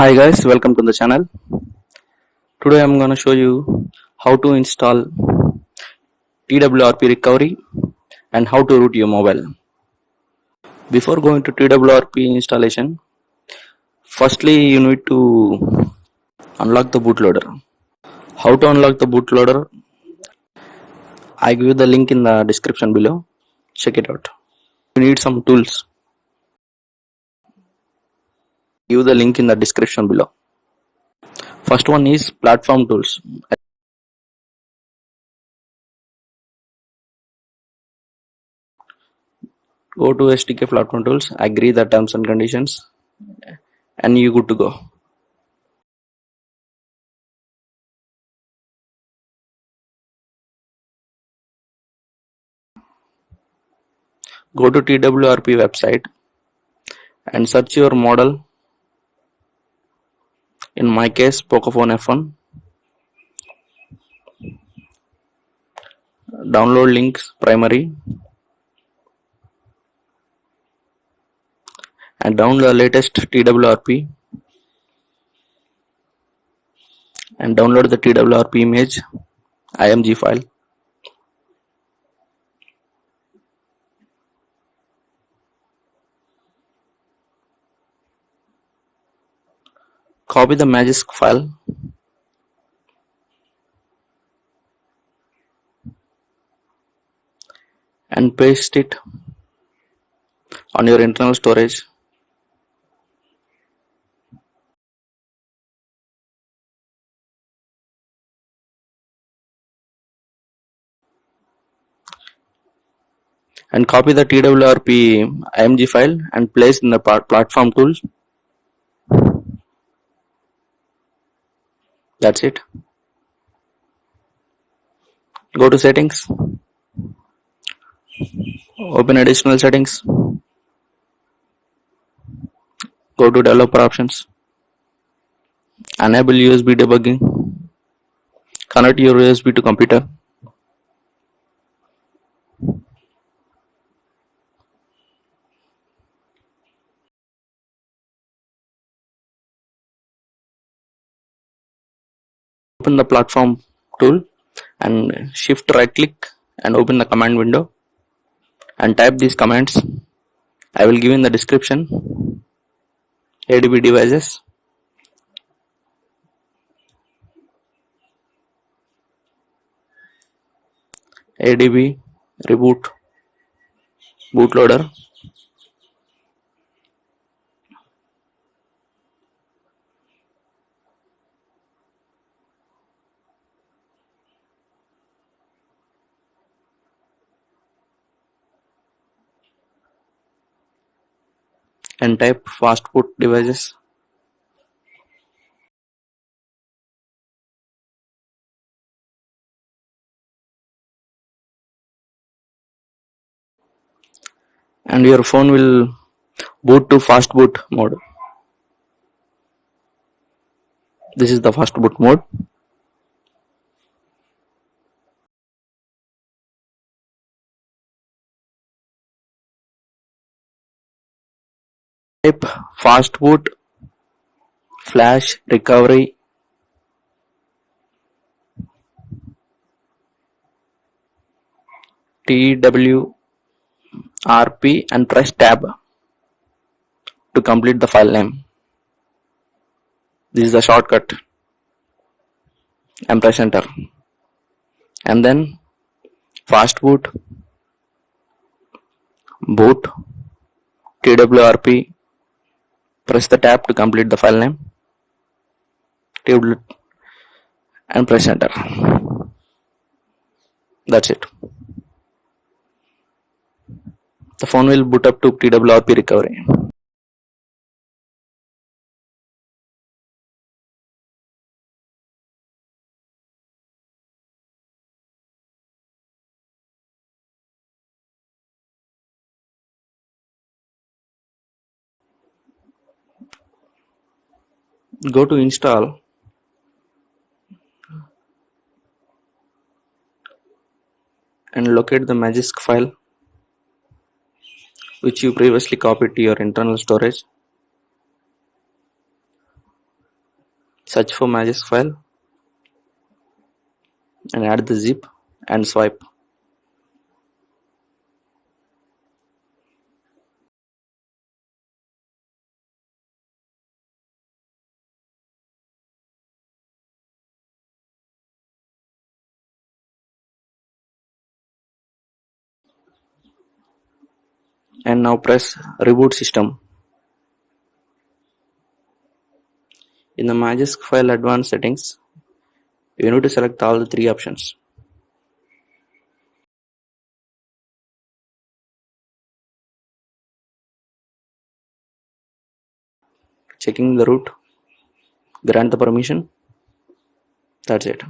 Hi guys, welcome to the channel. Today I'm gonna show you how to install twrp recovery and how to root your mobile. Before going to twrp installation, firstly you need to unlock the bootloader. How to unlock the bootloader? I give you the link in the description below. Check it out. You need some tools. Give the link in the description below. First one is platform tools. Go to SDK platform tools, agree the terms and conditions, and you good to go. Go to twrp website and search your model. In my case, Pocophone F1. Download links primary and download the latest twrp and download the twrp image img file. Copy the MAGISK file and paste it on your internal storage. And copy the twrp img file and place in the platform tools. That's it. Go to settings, open additional settings, go to developer options, enable USB debugging, connect your USB to computer, open the platform tool and shift right click and open the command window and type these commands. I will give in the description. ADB devices, ADB reboot, bootloader, and type fastboot devices. And your phone will boot to fastboot mode. This is the fastboot mode. Type fastboot flash recovery twrp and press tab to complete the file name. This is the shortcut and press enter. And then fastboot boot twrp, press the tab to complete the file name and press enter. That's it. The phone will boot up to twrp recovery. Go to install and locate the MAGISK file which you previously copied to your internal storage. Search for MAGISK file and add the zip and swipe. And now press reboot system. In the MAGISK file advanced settings, you need to select all the three options. Checking the root, grant the permission. That's it.